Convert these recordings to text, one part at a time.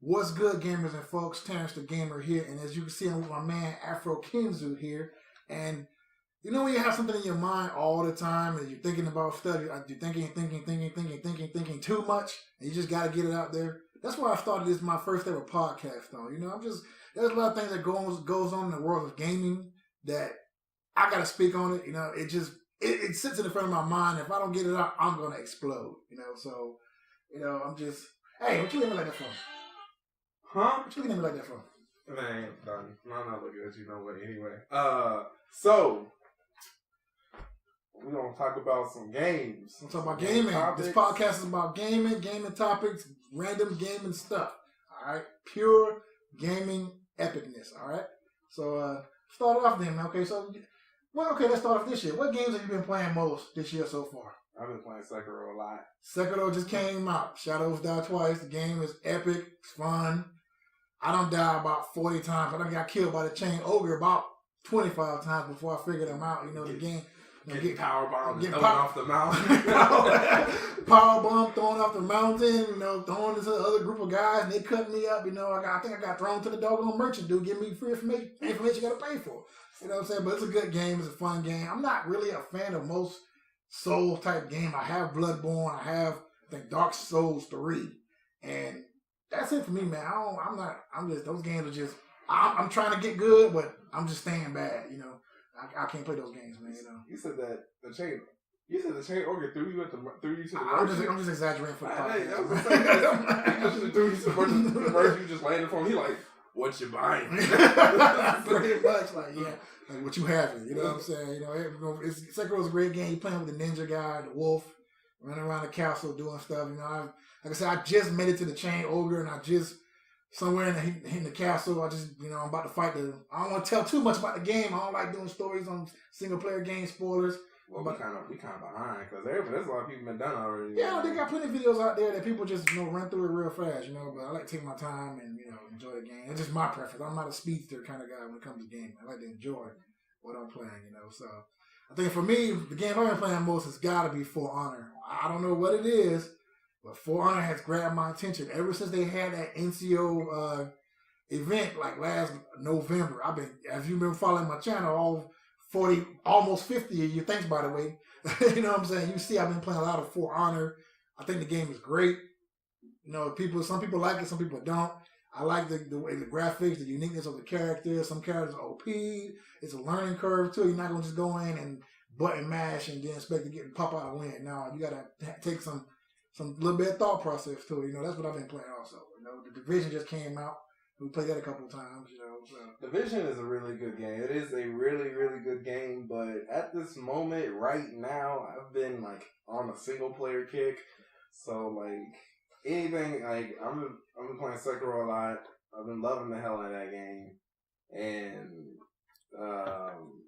What's good, gamers and folks? Terrence the Gamer here, and as you can see, I'm with my man Afro Kenzu here. And you know when you have something in your mind all the time, and you're thinking about stuff, you're thinking too much, and you just got to get it out there. That's why I started this my first ever podcast. Though there's a lot of things that goes on in the world of gaming that I got to speak on it. It sits in the front of my mind. If I don't get it out, I'm gonna explode. I'm just hey, what you looking like that for? Huh? What you looking at me like that for? Man, done. I'm not looking at you no way anyway. So we're gonna talk about some games. We're talking about gaming. Topics. This podcast is about gaming topics, random gaming stuff. Alright? Pure gaming epicness. Alright? So start off then, man. Okay, let's start off this year. What games have you been playing most this year so far? I've been playing Sekiro a lot. Sekiro just came out. Shadows Die Twice. The game is epic. It's fun. I done died about 40 times. I done got killed by the chain ogre about 25 times before I figured him out. The game. Getting power bombed, thrown off the mountain. Power bomb thrown off the mountain. Throwing this other group of guys, and they cut me up. I think I got thrown to the doggone merchant dude. Give me free information you got to pay for. You know what I'm saying? But it's a good game. It's a fun game. I'm not really a fan of most Soul type game. I have Bloodborne. I have, I think, Dark Souls 3, and that's it for me, man. Those games are just, I'm trying to get good, but I'm just staying bad, I can't play those games, man, You said that the chain ogre threw you to the I'm just exaggerating for the podcast. I was saying, threw you to the merge, you just landed for him. He like, what you buying? Pretty much, like what you having, you know what I'm saying? Sekiro's a great game. You playing with the ninja guy, the wolf, running around the castle doing stuff, like I said, I just made it to the chain ogre, and I just somewhere in the castle. I'm about to fight I don't want to tell too much about the game. I don't like doing stories on single player game spoilers. Well, we kind of behind because there's a lot of people been done already. Yeah, they got plenty of videos out there that people just run through it real fast. But I like to take my time and enjoy the game. It's just my preference. I'm not a speedster kind of guy when it comes to gaming. I like to enjoy what I'm playing. So I think for me, the game I've been playing most has got to be For Honor. I don't know what it is. But For Honor has grabbed my attention ever since they had that NCO event like last November. As you've been following my channel, all 40, almost 50 of you. Thanks, by the way. You know what I'm saying? You see, I've been playing a lot of For Honor. I think the game is great. Some people like it, some people don't. I like the way the graphics, the uniqueness of the characters. Some characters are OP. It's a learning curve too. You're not gonna just go in and button mash and then expect to pop out a win. No, you gotta take some little bit of thought process to it. That's what I've been playing also. The Division just came out. We played that a couple of times, So. Division is a really good game. It is a really, really good game, but at this moment, right now, I've been on a single player kick. So anything I'm been playing Sekiro a lot. I've been loving the hell out of that game, and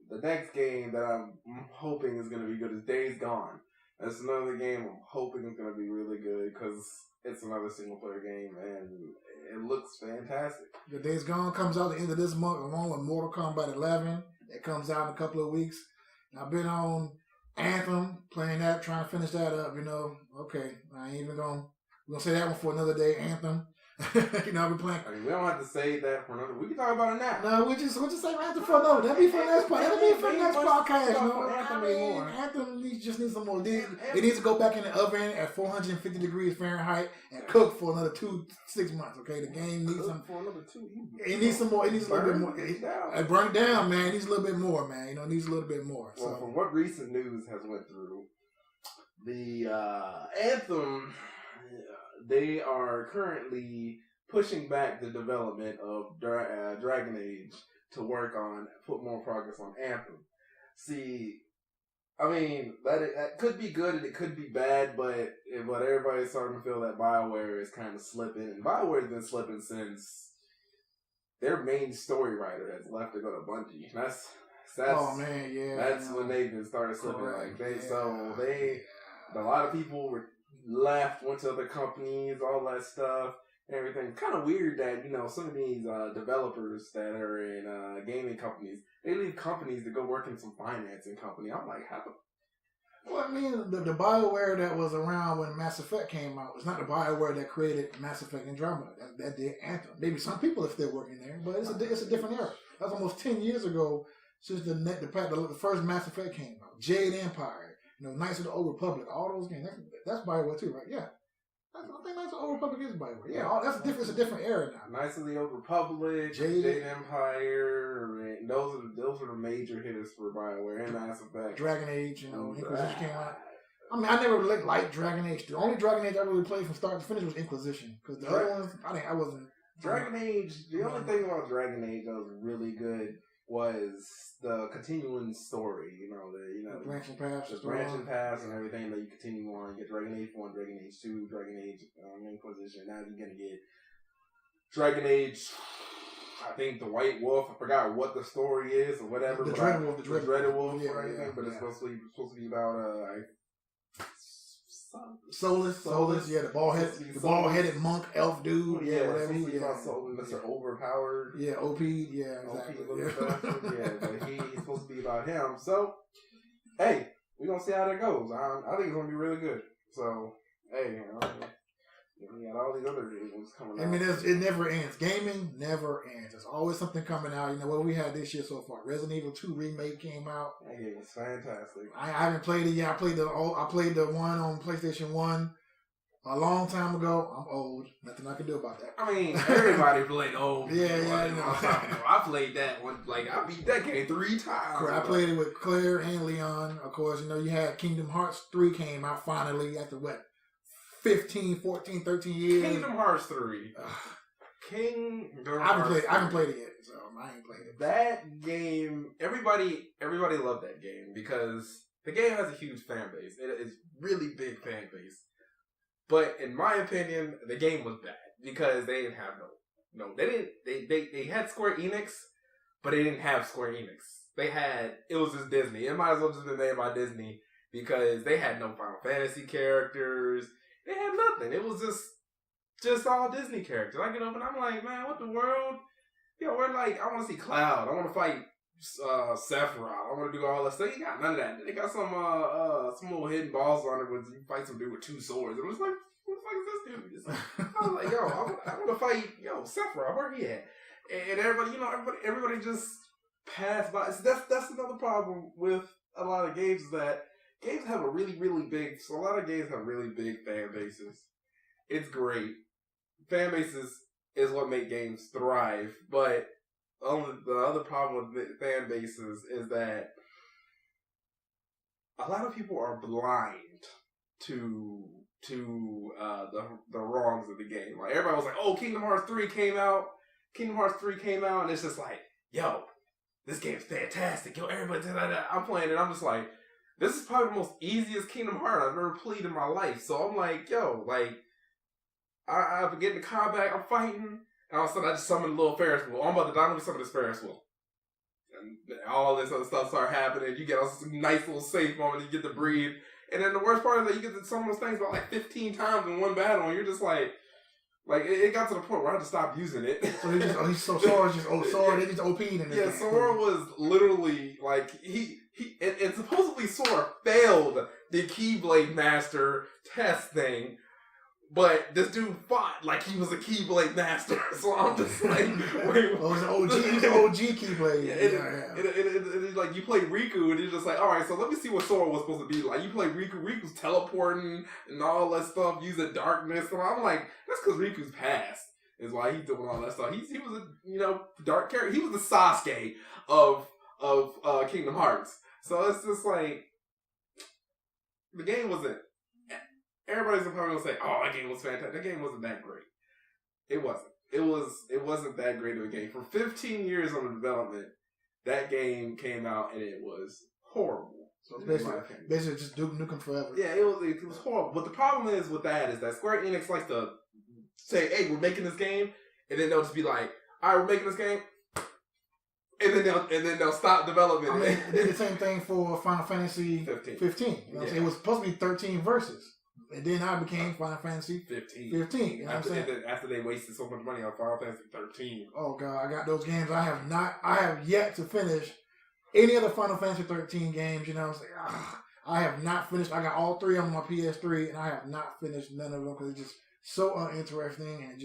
the next game that I'm hoping is going to be good is Days Gone. That's another game I'm hoping is going to be really good because it's another single player game and it looks fantastic. The Days Gone comes out at the end of this month along with Mortal Kombat 11. It comes out in a couple of weeks. And I've been on Anthem, playing that, trying to finish that up, Okay, I ain't even going to say that one for another day, Anthem. I've been playing. We don't have to say that for another. We can talk about it now. No, we'll just say Anthem for another. That'll be for next podcast. That'll be for next podcast. Anthem just needs some more. It needs to go back in the oven at 450 degrees Fahrenheit and cook for another 6 months. Okay, the game needs some. For another 2. It needs some more. It needs a little bit more. It burn it down, man. It needs a little bit more, man. It needs a little bit more. Well, from what recent news has went through, the Anthem. They are currently pushing back the development of Dragon Age to put more progress on Anthem. See, that could be good and it could be bad, but everybody's starting to feel that BioWare is kind of slipping, and BioWare's been slipping since their main story writer has left to go to Bungie. That's oh man, yeah. That's when they've been started slipping. A lot of people left, went to other companies, all that stuff, everything. Kind of weird that, some of these developers that are in gaming companies, they leave companies to go work in some financing company. I'm like, Well, I mean, the BioWare that was around when Mass Effect came out was not the BioWare that created Mass Effect Andromeda. That did Anthem. Maybe some people are still working there, but it's a different era. That's almost 10 years ago since the first Mass Effect came out. Jade Empire, Knights of the Old Republic, all those games. That's BioWare too, right? Yeah. I think Knights of the Old Republic is BioWare. Yeah, that's different. It's a different era now. Knights of the Old Republic, Jade Empire. Those are the major hitters for BioWare and Mass Effect. Dragon Age, Inquisition came out. I mean, I never really liked Dragon Age. The only Dragon Age I really played from start to finish was Inquisition. Because the other ones, I wasn't. Dragon Age, the only thing about Dragon Age that was really good was the continuing story. The branching paths. The branching paths and everything that you continue on. You get Dragon Age 1, Dragon Age 2, Dragon Age Inquisition. Now you're going to get Dragon Age, I think the White Wolf. I forgot what the story is or whatever. The Dreaded Wolf. The Dreaded Wolf or anything. But it's supposed to be about Solus, yeah, the ball-headed monk elf dude, whatever. Mr. Overpowered, OP, exactly. But he's supposed to be about him. So, hey, we're gonna see how that goes. I think it's gonna be really good. So, hey, we got all these other games coming out. I mean, it never ends. Gaming never ends. There's always something coming out. What we had this year so far. Resident Evil 2 remake came out. That game was fantastic. I haven't played it yet. I played the one on PlayStation 1 a long time ago. I'm old. Nothing I can do about that. I mean, everybody played old. I played that one. I beat that game 3 times. I played it with Claire and Leon. Of course, you had Kingdom Hearts 3 came out finally after what? 15, 14, 13 years. Kingdom Hearts 3. I haven't played it yet, so I ain't played it. That game, everybody loved that game because the game has a huge fan base. It is really big fan base. But in my opinion, the game was bad because they didn't have they had Square Enix, but they didn't have Square Enix. It was just Disney. It might as well just been made by Disney because they had no Final Fantasy characters. They had nothing. It was just all Disney characters. I get up and I'm like, man, what the world? We're like, I want to see Cloud. I want to fight Sephiroth. I want to do all that stuff. You got none of that. They got some little hidden balls on it when you fight some dude with 2 swords. And I was like, what the fuck is this dude? I was like, I want to fight Sephiroth. Where he at? And everybody just passed by. So that's another problem with a lot of games is that games have a really, really big. So a lot of games have really big fan bases. It's great. Fan bases is what make games thrive, but the other problem with fan bases is that a lot of people are blind to the wrongs of the game. Like everybody was like, "Oh, Kingdom Hearts 3 came out," and it's just like, "Yo, this game's fantastic." Everybody did that. I'm playing it. I'm just like, this is probably the most easiest Kingdom Hearts I've ever played in my life. So I'm like, yo, I get into combat, I'm fighting, and all of a sudden I just summon a little Ferris wheel. I'm about to die, let me summon this Ferris wheel. And all this other stuff start happening. You get a nice little safe moment, you get to breathe. And then the worst part is that you get to summon those things about 15 times in one battle, and you're just like it got to the point where I had to stop using it. So Sora's just Sora, they just OP'd in this game. Sora was literally and supposedly Sora failed the Keyblade Master test thing, but this dude fought like he was a Keyblade Master. So I'm just like, wait. Oh, he's an OG Keyblade. And you play Riku, and you're just like, all right, so let me see what Sora was supposed to be like. You play Riku, Riku's teleporting and all that stuff, using darkness, and I'm like, that's because Riku's past is why he's doing all that stuff. He was a dark character. He was the Sasuke of Kingdom Hearts. So it's just like the game wasn't. Everybody's probably gonna say, "Oh, that game was fantastic." That game wasn't that great. It wasn't. It wasn't that great of a game. For 15 years on the development, that game came out and it was horrible. So basically just Duke Nukem Forever. Yeah, it was horrible. But the problem is with that is that Square Enix likes to say, "Hey, we're making this game," and then they'll just be like, "All right, we're making this game." And then they'll stop development. I mean, they did the same thing for Final Fantasy 15. It was supposed to be 13 verses. And then I became Final Fantasy 15. You know what I'm saying? After they wasted so much money on Final Fantasy 13. Oh God, I got those games. I have yet to finish any of the Final Fantasy 13 games. You know what I'm saying? I have not finished. I got all 3 of them on my PS3, and I have not finished none of them because it's just so uninteresting and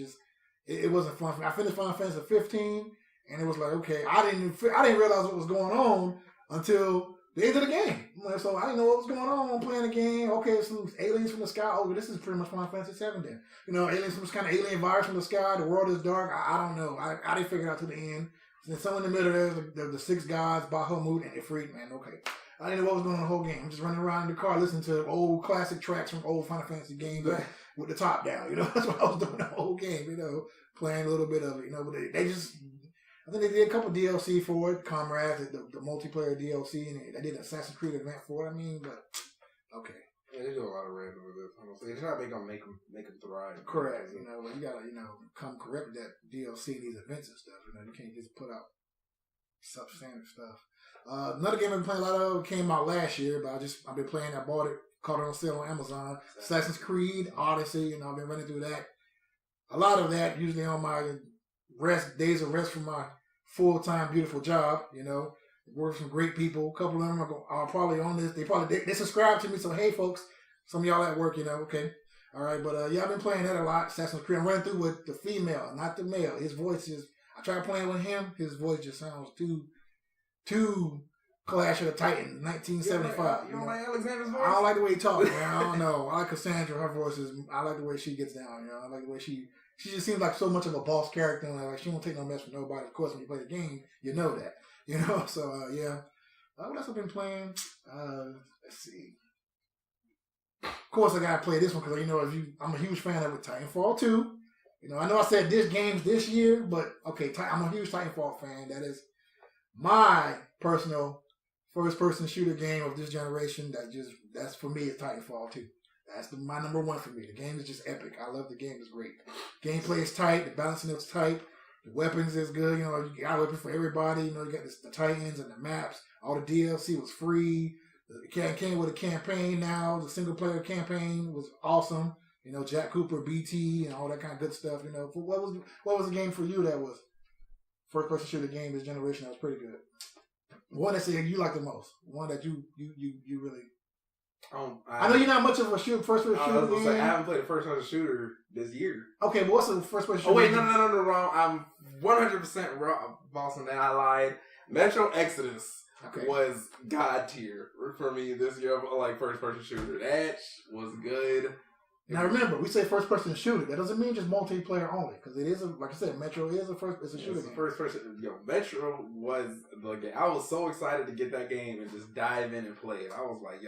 it wasn't fun for me. I finished Final Fantasy 15, and it was like, okay, I didn't realize what was going on until the end of the game. So I didn't know what was going on. I'm playing the game. Okay, some aliens from the sky. Oh, this is pretty much Final Fantasy 7 then. Aliens from some kind of alien virus from the sky. The world is dark. I don't know. I didn't figure it out to the end. And somewhere in the middle there's the 6 gods, Bahamut, and Ifrit, man. Okay. I didn't know what was going on the whole game. I'm just running around in the car listening to old classic tracks from old Final Fantasy games with the top down. That's what I was doing the whole game, playing a little bit of it. But they just, I think they did a couple DLC for it, Comrades, the multiplayer DLC, and they did an Assassin's Creed event for it. But, okay. Yeah, they do a lot of random with this. Honestly, they try to make them thrive. Correct. But you gotta, come correct with that DLC and these events and stuff. You can't just put out substandard stuff. Another game I've been playing a lot of came out last year, but I've been playing. I bought it, caught it on sale on Amazon. Assassin's Creed Odyssey. I've been running through that. A lot of that usually on my days of rest from my full-time beautiful job. Work with some great people. A couple of them are probably on this. They subscribe to me. So hey, folks, some of y'all at work, okay. All right, but I've been playing that a lot. Assassin's Creed. I'm running through with the female, not the male. His voice is. I tried playing with him. His voice just sounds too Clash of the Titans, 1975. You don't like Alexander's voice? I don't like the way he talks, man. I don't know. I like Cassandra. Her voice is. I like the way she gets down. I like the way she just seems like so much of a boss character. And like she don't take no mess from nobody. Of course, when you play the game, you know that. So yeah. What else I've been playing? Let's see. Of course, I gotta play this one because I'm a huge fan of it. Titanfall 2. I know I said this game's this year, but okay, I'm a huge Titanfall fan. That is my personal first-person shooter game of this generation. That's for me is Titanfall 2. That's my number one for me. The game is just epic. I love the game. It's great. Gameplay is tight. The balancing is tight. The weapons is good. You got weapons for everybody. You got the Titans and the maps. All the DLC was free. It came with a campaign now. The single-player campaign was awesome. Jack Cooper, BT, and all that kind of good stuff. What was the game for you that was first-person shooter game this generation that was pretty good? One that you like the most. One that you really. I know you're not much of a first-person shooter. I haven't played a first-person shooter this year. Okay, but what's the first-person shooter? Oh wait, no, wrong. I'm 100% boss on that. I lied. Metro Exodus was god tier for me this year. Like first-person shooter, that was good. Now remember, we say first-person shooter. That doesn't mean just multiplayer only, because it is like I said, Metro is it's a shooter game. First person. Metro was the game. I was so excited to get that game and just dive in and play it. I was like,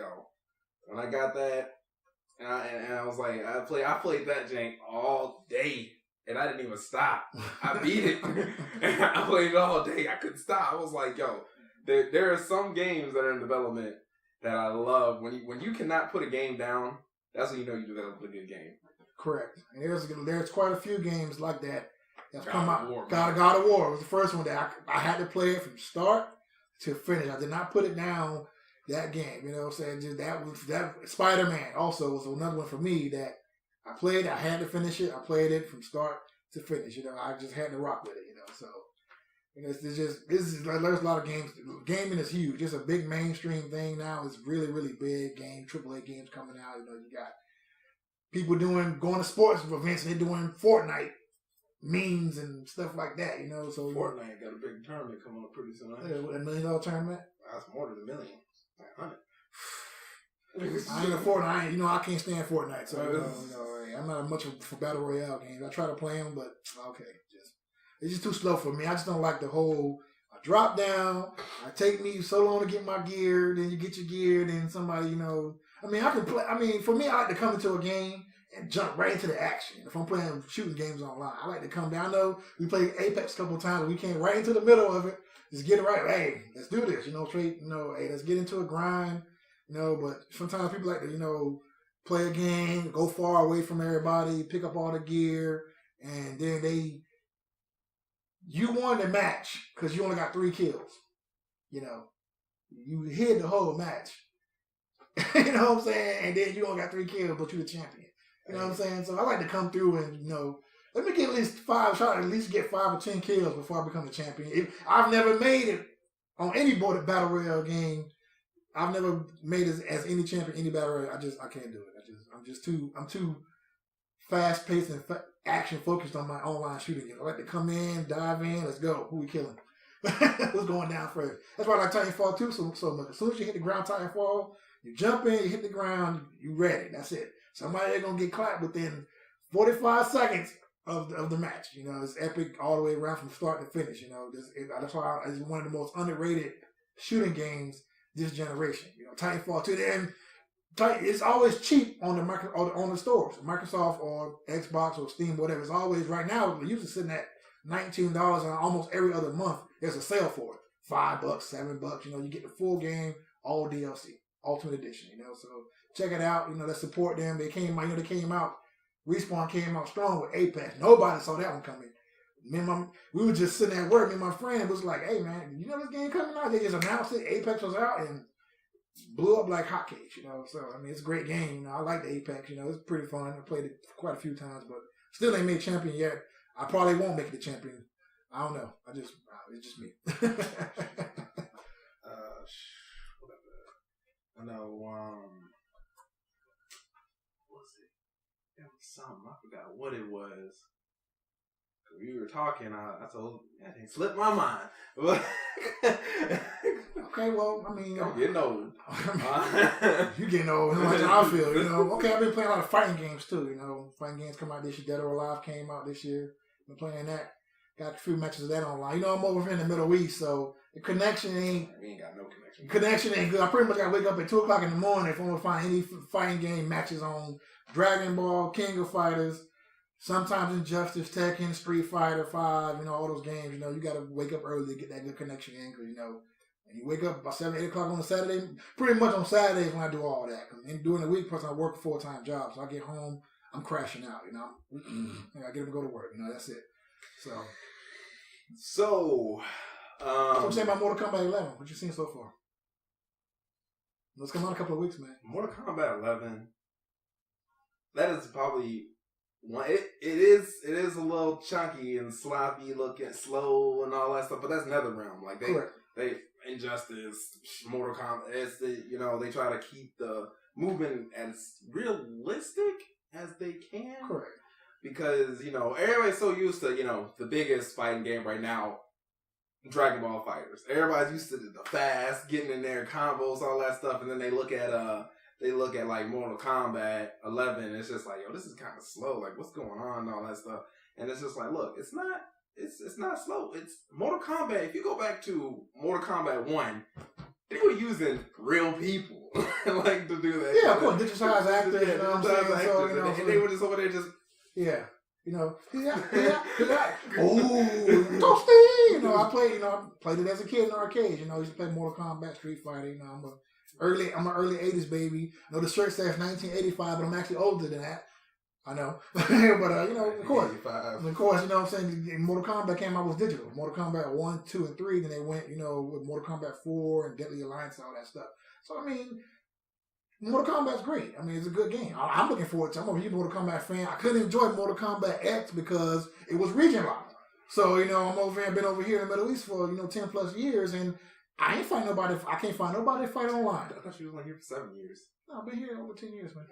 when I got that, and I was like, I played that jank all day, and I didn't even stop. I beat it. And I played it all day. I couldn't stop. I was like, there are some games that are in development that I love. When you cannot put a game down. That's when you developed a good game. Correct. And there's quite a few games like that that's come out. War, God of War was the first one that I had to play it from start to finish. I did not put it down that game. What I'm saying? Just that Spider-Man also was another one for me that I played. I had to finish it. I played it from start to finish. I just had to rock with it. So there's a lot of games. Gaming is huge. It's a big mainstream thing now. It's really, really big game. AAA games coming out. You got people going to sports events and they're doing Fortnite memes and stuff like that. So Fortnite got a big tournament coming up pretty soon. $1 million tournament. That's more than $1 million. Like 100. I ain't a Fortnite. I can't stand Fortnite. So I'm not much for battle royale games. I try to play them, but okay. It's just too slow for me. I just don't like the whole drop down. It take me so long to get my gear. Then you get your gear. Then somebody, I can play. For me, I like to come into a game and jump right into the action. If I'm playing shooting games online, I like to come down. I know we played Apex a couple of times. And we came right into the middle of it. Just get it right. Hey, let's do this. Straight. Hey, let's get into a grind. But sometimes people like to, play a game, go far away from everybody, pick up all the gear, and then you won the match because you only got 3 kills. You hid the whole match. You know what I'm saying? And then you only got 3 kills, but you're the champion. You know what I'm saying? So I like to come through and, let me get at least 5, try to at least get 5 or 10 kills before I become the champion. I've never made it on any battle royale game I've never made as any champion any better. I can't do it. I'm too fast paced and action focused on my online shooting game. I like to come in, dive in, let's go. Who we killing? What's going down first? That's why I like Titanfall 2 so much. As soon as you hit the ground, Titanfall, you jump in, you hit the ground, you ready. That's it. Somebody ain't gonna get clapped within 45 seconds of the match. You know, it's epic all the way around from start to finish. You know, that's why it's one of the most underrated shooting games this generation. You know, Titanfall 2, and it's always cheap on the stores, Microsoft or Xbox or Steam, whatever. It's always right now. We're usually sitting at $19, and almost every other month there's a sale for it. $5, $7. You know, you get the full game, all DLC, Ultimate Edition. You know, so check it out. You know, let's support them. They came out. You know, they came out. Respawn came out strong with Apex. Nobody saw that one coming. We were just sitting at work. Me and my friend was like, "Hey man, you know this game coming out?" They just announced it. Apex was out and blew up like hotcakes. You know, so I mean, it's a great game. You know, I like the Apex. You know, it's pretty fun. I played it quite a few times, but still ain't made champion yet. I probably won't make it the champion. I don't know. It's just me. I know. What's it? It was something. I forgot what it was. We were talking. I told it slipped my mind. Okay, well, I mean, I'm getting old. You getting old? Like I feel, you know. Okay, I've been playing a lot of fighting games too. You know, fighting games come out this year. Dead or Alive came out this year. Been playing that. Got a few matches of that online. You know, I'm over here in the Middle East, so the connection ain't. We ain't got no connection. Connection ain't good. I pretty much got to wake up at 2:00 in the morning if I want to find any fighting game matches on Dragon Ball, King of Fighters. Sometimes Injustice, Tekken, Street Fighter 5, you know, all those games, you know, you got to wake up early to get that good connection in because, you know, and you wake up about 7, 8 o'clock on a Saturday. Pretty much on Saturdays when I do all that. And during the week, plus I work a full-time job, so I get home, I'm crashing out, you know. I get up and go to work, you know, that's it. So what I'm saying about Mortal Kombat 11, what you seen so far? Let's come out in a couple of weeks, man. Mortal Kombat 11, that is probably... It is a little chunky and sloppy looking, slow and all that stuff, but that's NetherRealm. Like they Injustice, Mortal Kombat. It's they try to keep the movement as realistic as they can. Correct. Because everybody's so used to the biggest fighting game right now, Dragon Ball Fighters. Everybody's used to the fast getting in there, combos, all that stuff, and then they look at like Mortal Kombat 11, and it's just like, yo, this is kind of slow. Like, what's going on and all that stuff. And it's just like, look, it's not slow. It's Mortal Kombat. If you go back to Mortal Kombat 1, they were using real people like to do that. Yeah, of course, digitized actors. You know what I'm saying? And they were just over there just... Yeah. Oh, Toasty! I played it as a kid in arcades. I used to play Mortal Kombat, Street Fighter. I'm an early 80s baby. The shirt says 1985, but I'm actually older than that. I know. But, of course. Of course, you know what I'm saying? Mortal Kombat came out was digital. Mortal Kombat 1, 2, and 3. Then they went, with Mortal Kombat 4 and Deadly Alliance and all that stuff. So, I mean, Mortal Kombat's great. I mean, it's a good game. I'm looking forward to it. I'm a huge Mortal Kombat fan. I couldn't enjoy Mortal Kombat X because it was region locked. So, I'm over here, been over here in the Middle East for, 10 plus years, and I ain't find nobody. I can't find nobody to fight online. I thought you was like here for 7 years. No, I've been here over 10 years, man.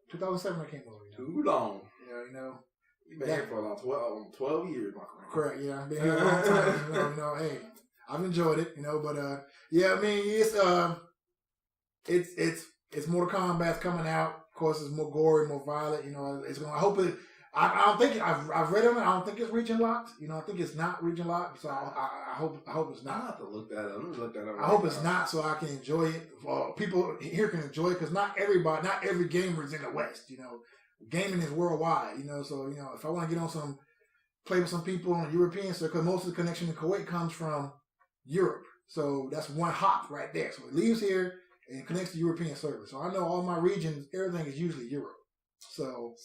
2007 I came over. Too long. Yeah, You've been here for a long 12 years, my friend. Correct. Yeah, I've been here a long time. Hey, I've enjoyed it. But yeah, I mean, it's Mortal Kombat's coming out. Of course, it's more gory, more violent. It's going. I hope it. I don't think I've read on it. I don't think it's region locked. I think it's not region locked. So I hope it's not. I'll have to look that up. Let me look that up. I hope it's not, so I can enjoy it. People here can enjoy it because not every gamer is in the West. Gaming is worldwide. So if I want to get on play with some people on the European circuit, because most of the connection in Kuwait comes from Europe. So that's one hop right there. So it leaves here and it connects to European servers. So I know all my regions, everything is usually Europe. So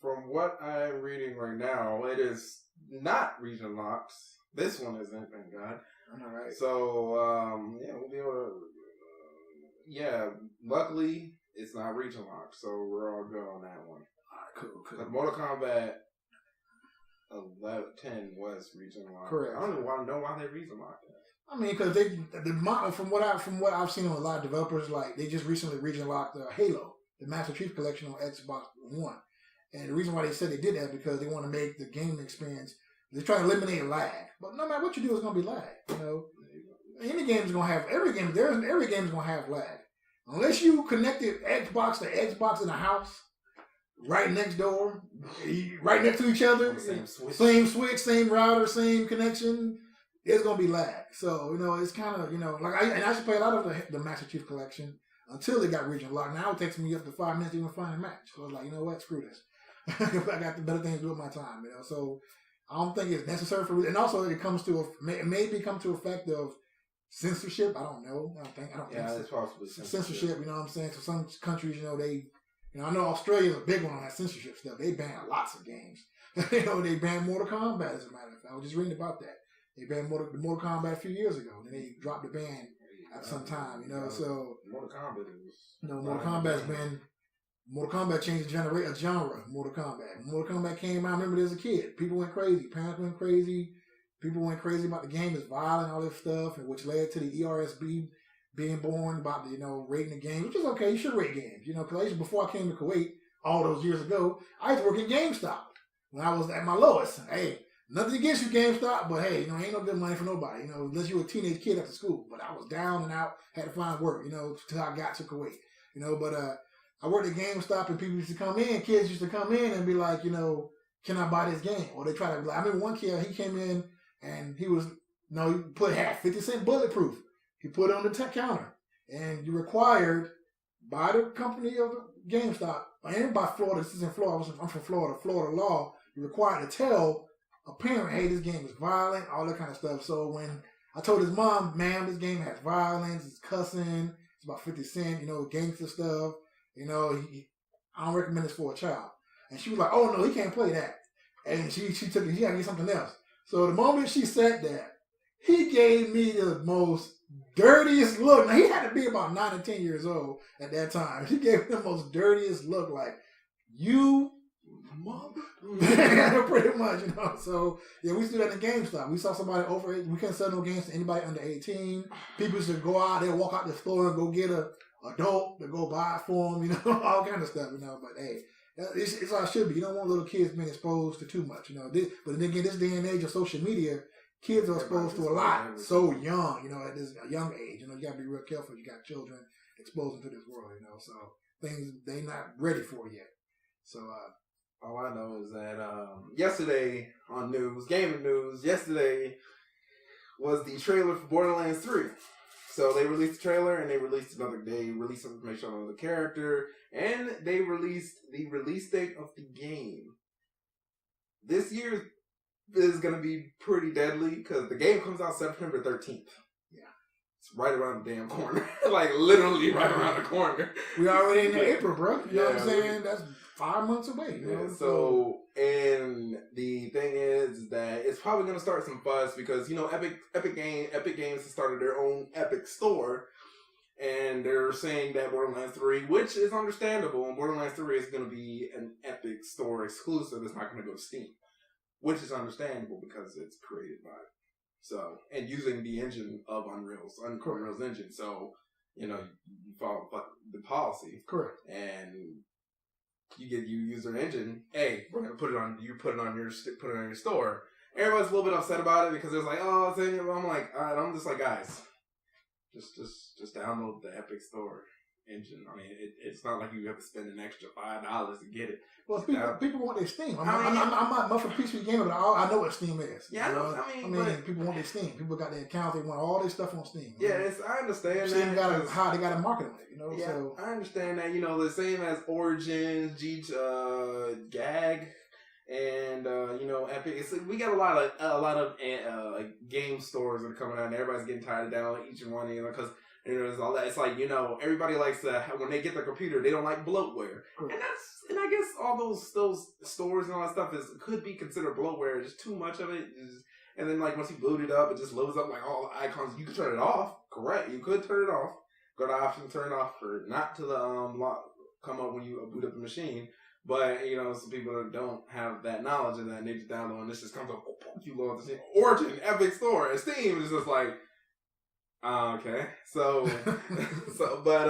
from what I'm reading right now, it is not region locked. This one isn't, thank God. All right. So we'll be able to. Luckily it's not region locked, so we're all good on that one. All right, cool. Mortal Kombat 10 was region locked. Correct. I don't know why they region locked that. I mean, because from what I've seen on a lot of developers, like they just recently region locked Halo, the Master Chief Collection on Xbox One, and the reason why they said they did that because they want to make the game experience. They're trying to eliminate lag, but no matter what you do, it's gonna be lag. You know, any game's gonna have every game's gonna have lag unless you connected Xbox to Xbox in a house. Right next door, right next to each other, same switch, same router, same connection. It's gonna be lag. So it's kind of like I should play a lot of the Master Chief Collection until it got region locked. Now it takes me up to 5 minutes to even find a match. So I was like, you know what, screw this. I got the better things to do with my time. So I don't think it's necessary for. And also it comes to maybe come to effect of censorship. I don't know. I don't think. Yeah, it's possibly censorship. You know what I'm saying? So some countries, they. I know Australia's a big one on that censorship stuff. They ban lots of games. They banned Mortal Kombat, as a matter of fact. I was just reading about that. They banned Mortal Kombat a few years ago. And then they dropped the ban at some time, so... Mortal Kombat is... Mortal Kombat's been... Mortal Kombat changed a genre, Mortal Kombat. When Mortal Kombat came out, I remember as a kid. People went crazy. Parents went crazy. People went crazy about the game. It's violent, all this stuff, and which led to the ERSB being born, about the, rating the game, which is okay. You should rate games, because before I came to Kuwait all those years ago, I used to work at GameStop when I was at my lowest. Hey, nothing against you, GameStop, but hey, ain't no good money for nobody, unless you were a teenage kid after school. But I was down and out, had to find work, till I got to Kuwait, but I worked at GameStop and people used to come in, kids used to come in and be like, can I buy this game? Or they try to, I remember one kid, he came in and he had 50-cent bulletproof. He put it on the counter, and you required by the company of GameStop and by Florida. This is in Florida. I'm from Florida. Florida law. You're required to tell a parent, "Hey, this game is violent," all that kind of stuff. So when I told his mom, "Ma'am, this game has violence. It's cussing. It's about 50 cent. Gangster stuff. I don't recommend this for a child." And she was like, "Oh no, he can't play that." And she took it. He had to get something else. So the moment she said that, he gave me the most dirtiest look. Now, he had to be about 9 or 10 years old at that time. He gave me the most dirtiest look, like, you mother. Pretty much, So, yeah, we used to do that in GameStop. We saw somebody over 18. We couldn't sell no games to anybody under 18. People used to go out, they'll walk out the store and go get a adult to go buy it for them, all kind of stuff, But, hey, it's how it should be. You don't want little kids being exposed to too much, But then again, this day and age of social media, kids are exposed to a lot so young, at this young age. You got to be real careful. You got children exposed to this world, So things they not ready for yet. So all I know is that yesterday on gaming news, yesterday was the trailer for Borderlands 3. So they released the trailer and they released information on the character, and they released the release date of the game. This year is going to be pretty deadly because the game comes out September 13th. Yeah. It's right around the damn corner. Like, literally right around the corner. We already in April, bro. You know what I'm saying? That's 5 months away. So, and the thing is that it's probably going to start some buzz because, Epic Games has started their own Epic store. And they're saying that Borderlands 3, which is understandable, and Borderlands 3 is going to be an Epic store exclusive. It's not going to go to Steam. Which is understandable because it's created by and using the engine of Unreal's engine. So, you follow the policy. Correct. And you use their engine. Hey, we're gonna put it on your store. Everybody's a little bit upset about it because it's like, oh, I'm like, all right, I'm just like, guys, just download the Epic Store engine. I mean, it's not like you have to spend an extra $5 to get it. Well, people want their Steam. I'm not much of a PC gamer, but I know what Steam is. Yeah, people want their Steam. People got their accounts. They want all their stuff on Steam. Yeah, I understand Steam that. They got to market on it. Yeah, So I understand that. The same as Origins, GAG, and Epic. We got a lot of game stores that are coming out, and everybody's getting tired of downloading each one. Because. There's all that. It's like, everybody likes to, when they get their computer, they don't like bloatware. Cool. And I guess all those stores and all that stuff could be considered bloatware. Just too much of it. And then, like, once you boot it up, it just loads up, like, all the icons. You can turn it off. Correct. You could turn it off. Go to options, turn it off for not to the come up when you boot up the machine. But, some people that don't have that knowledge of that, and they just download, and this just comes up, you love this Origin, Epic Store, and Steam is just like, okay. So, but,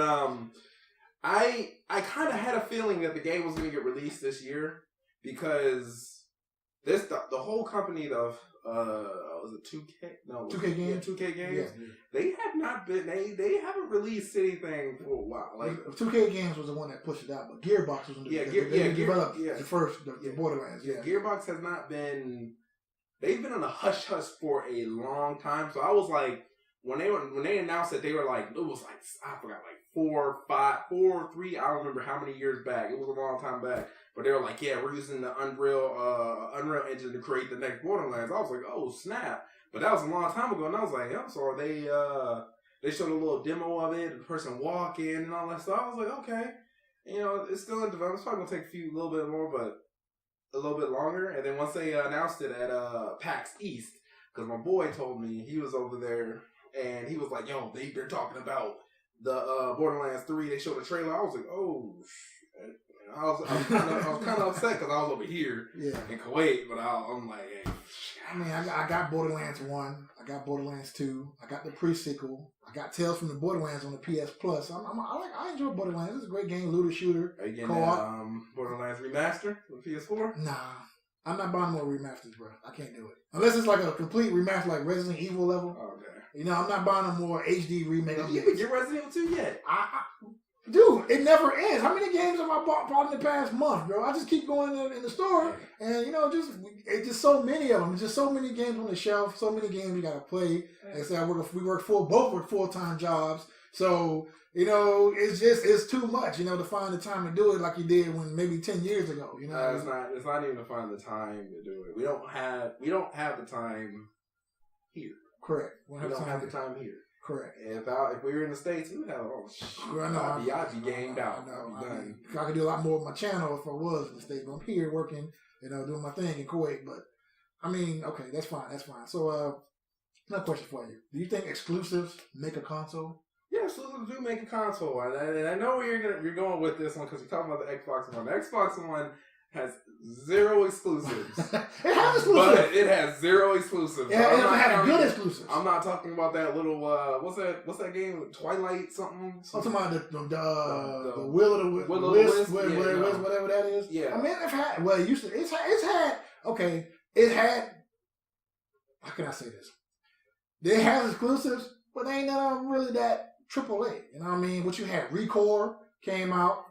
I kind of had a feeling that the game was going to get released this year because the whole company of, was it 2K? No, 2K Games? Yeah, 2K Games. Yeah. They have not been, they haven't released anything for a while. Like 2K Games was the one that pushed it out, but Gearbox was the developed the first the Borderlands. Yeah, Gearbox has not been. They've been on a hush hush for a long time. So I was like, when they announced that, they were like, it was like, I forgot, like 4, 5, 4, 3. I don't remember how many years back. It was a long time back. But they were like, yeah, we're using the Unreal Engine to create the next Borderlands. I was like, oh snap! But that was a long time ago, and I was like, yeah. So they showed a little demo of it, the person walking and all that stuff. I was like, okay, it's still in development. It's probably gonna take a little bit more, but a little bit longer. And then once they announced it at PAX East, because my boy told me he was over there, and he was like, yo, they're talking about the Borderlands 3. They showed the trailer. I was like, oh shit. I was kind of upset because I was over here in Kuwait, but I'm like, hey. I mean, I got Borderlands 1, I got Borderlands 2, I got the pre-sequel, I got Tales from the Borderlands on the PS Plus. I enjoy Borderlands. It's a great game, looter shooter. Are you getting that Borderlands remaster for PS4? Nah, I'm not buying more remasters, bro. I can't do it unless it's like a complete remaster, like Resident Evil level. Okay. I'm not buying no more HD remake. You haven't get Resident Evil 2 yet. Dude, it never ends. How many games have I bought probably in the past month, bro? I just keep going in the store, and it's just so many of them. There's just so many games on the shelf, so many games you gotta play. Like I said, we both work full-time jobs, so it's too much, to find the time to do it like you did when maybe 10 years ago. It's not even to find the time to do it. We don't have the time here. Correct. We don't have the time here. Correct. If we were in the States, we would have I'd be gamed out. I could do a lot more with my channel if I was in the States, but I'm here working, doing my thing in Kuwait. But I mean, okay, that's fine. So, another question for you: do you think exclusives make a console? Yeah, exclusives do make a console, and I know where you're going with this one because you're talking about the Xbox One. The Xbox One has 0 exclusives. It has exclusives. But it has 0 exclusives. Yeah, it doesn't have good exclusives. I'm not talking about that little what's that game? Twilight something? I'm talking about the Will of the Wisp, whatever that is. Yeah. I mean, it had how can I say this? It has exclusives, but they ain't none really that AAA. You know what I mean? What you had, Recore came out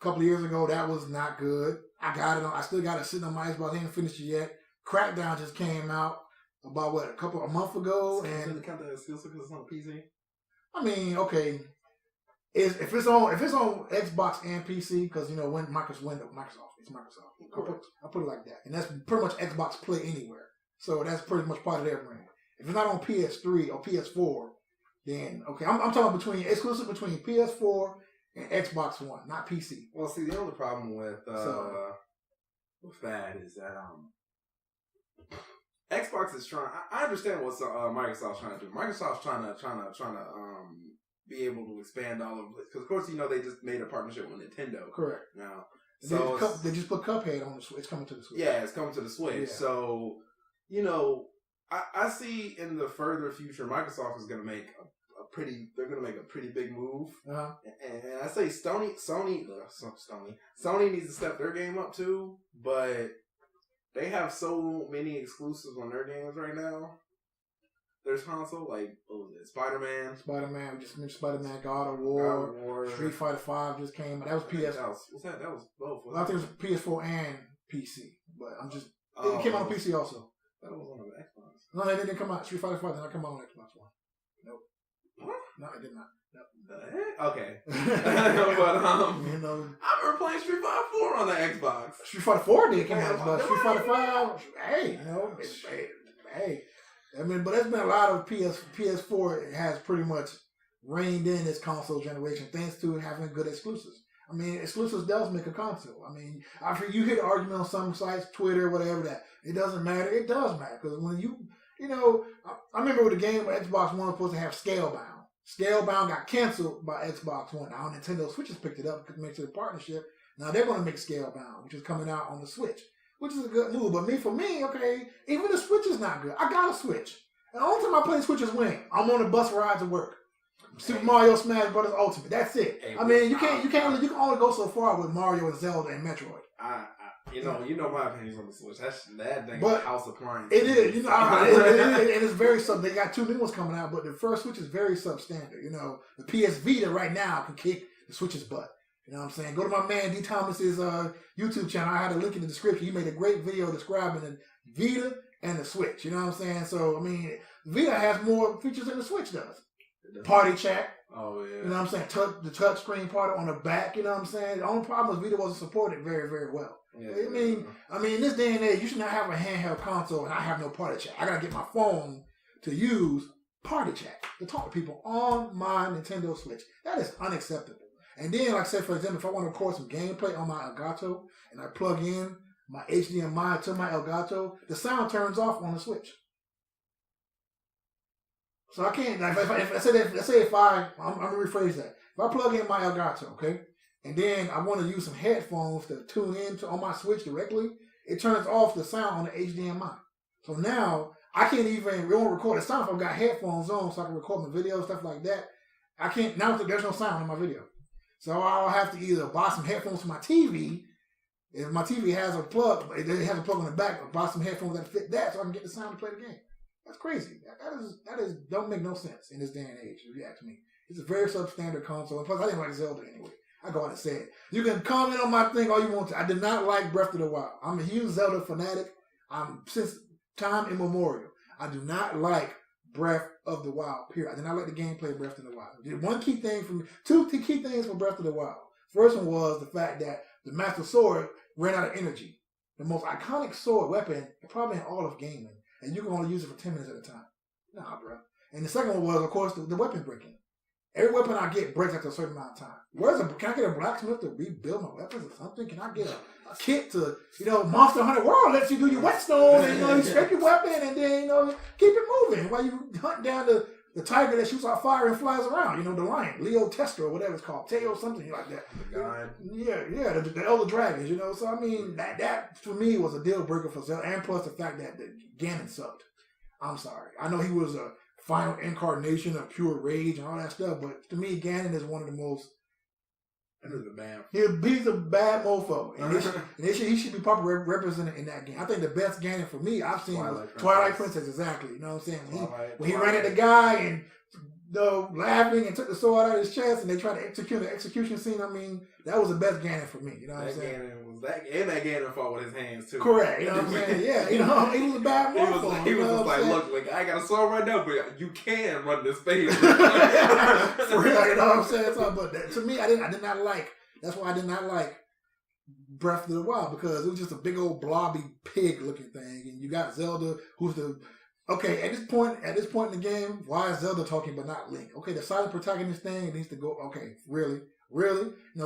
a couple of years ago. That was not good. I still got it sitting on my Xbox. I ain't finished it yet. Crackdown just came out about a month ago, and does it count as exclusive because it's on PC? I mean, okay, if it's on Xbox and PC, because when Microsoft, it's Microsoft. I put it like that, and that's pretty much Xbox Play Anywhere. So that's pretty much part of their brand. If it's not on PS3 or PS4, then okay, I'm talking exclusive between PS4 and Xbox One, not PC. Well, see, the only problem with that is that Xbox is trying. I understand what Microsoft's trying to do. Microsoft's trying to be able to expand all of it because, of course, they just made a partnership with Nintendo. Correct. Now, they just put Cuphead on the Switch. It's coming to the Switch. Yeah, it's coming to the Switch. Yeah. So, I see in the further future, Microsoft is going to make they're going to make a pretty big move. Uh-huh. And I say Sony needs to step their game up too, but they have so many exclusives on their games right now. There's console, like, what was it? Spider-Man, we just mentioned Spider-Man, God of War, Street Fighter 5 just came out. That was PS. What's that? That was both. I think it was PS4 and PC, but it came out on PC also. That was on the Xbox. No, they didn't come out. Street Fighter 5 did not come out on Xbox One. Nope. What? No, it did not. Nope. The heck? Okay. But I remember playing Street Fighter 4 on the Xbox. Street Fighter 4 did come out, but Street Fighter 5, hey. I mean, but there's been a lot of PS4 has pretty much reigned in this console generation thanks to having good exclusives. I mean, exclusives does make a console. I mean, after you hear the argument on some sites, Twitter, whatever, that it doesn't matter. It does matter because when I remember with the game Xbox One was supposed to have Scalebound. Scalebound got canceled by Xbox One. Now Nintendo Switches picked it up because it makes it a partnership. Now they're going to make Scalebound, which is coming out on the Switch, which is a good move. But for me, okay, even the Switch is not good. I got a Switch. And the only time I play Switch is when I'm on the bus ride to work. Super Mario Smash Brothers Ultimate. That's it. I mean, you can only go so far with Mario and Zelda and Metroid. You know my opinions on the Switch. That thing but is house appliance. It is, and it's very sub. They got 2 new ones coming out, but the first Switch is very substandard. The PS Vita right now can kick the Switch's butt. You know what I'm saying? Go to my man D Thomas's YouTube channel. I had a link in the description. He made a great video describing the Vita and the Switch. You know what I'm saying? So I mean, Vita has more features than the Switch does. Party chat. Oh yeah. You know what I'm saying? The touch screen part on the back. You know what I'm saying? The only problem is Vita wasn't supported very, very well. Yeah, I mean, in this day and age, you should not have a handheld console and I have no party chat. I gotta get my phone to use party chat to talk to people on my Nintendo Switch. That is unacceptable. And then, like I said, for example, if I want to record some gameplay on my Elgato and I plug in my HDMI to my Elgato, the sound turns off on the Switch. So I can't. Like, I'm gonna rephrase that. If I plug in my Elgato, okay, and then I want to use some headphones to tune in on my Switch directly, it turns off the sound on the HDMI. So now I can't even record the sound if I've got headphones on, so I can record my video stuff like that. I can't now. There's no sound in my video, so I'll have to either buy some headphones for my TV. If my TV has a plug, it has a plug on the back, or buy some headphones that fit that, so I can get the sound to play the game. That's crazy. That is don't make no sense in this day and age, if you ask me. It's a very substandard console. And plus, I didn't like Zelda anyway. I go out and say it. You can comment on my thing all you want to. I did not like Breath of the Wild. I'm a huge Zelda fanatic. Since time immemorial. I do not like Breath of the Wild, period. I did not like the gameplay of Breath of the Wild. One key thing for me, 2 key things for Breath of the Wild. First one was the fact that the Master Sword ran out of energy. The most iconic sword weapon, probably in all of gaming. And you can only use it for 10 minutes at a time. Nah, bro. And the second one was, of course, the weapon breaking. Every weapon I get breaks after a certain amount of time. Can I get a blacksmith to rebuild my weapons or something? Can I get a kit to, Monster Hunter World lets you do your whetstone and, you scrape your weapon and then, keep it moving while you hunt down the tiger that shoots out fire and flies around. The lion, Leo Tester or whatever it's called, Teo, something like that. The god. Yeah, the elder dragons, So I mean, that for me was a deal breaker for Zelda, and plus the fact that Ganon sucked. I'm sorry. I know he was a final incarnation of pure rage and all that stuff, but to me, Ganon is one of the most. He's a bad mofo, and he should be properly represented in that game. I think the best Ganon for me I've seen was Twilight Princess. Exactly, you know what I'm saying? When he ran at the guy and laughing and took the sword out of his chest, and they tried to execute the execution scene. I mean, that was the best Ganon for me. You know what I'm saying? That Ganon fought with his hands too. Correct. You know what I'm saying? Yeah. He was a bad mofo. He was like, look, I got a sword right now, but you can run this phase. For real, you know what I'm saying? But to me, I did not like. That's why I did not like Breath of the Wild, because it was just a big old blobby pig looking thing, and you got Zelda, who's the at this point in the game, why is Zelda talking but not Link? Okay, the silent protagonist thing needs to go. Okay, really?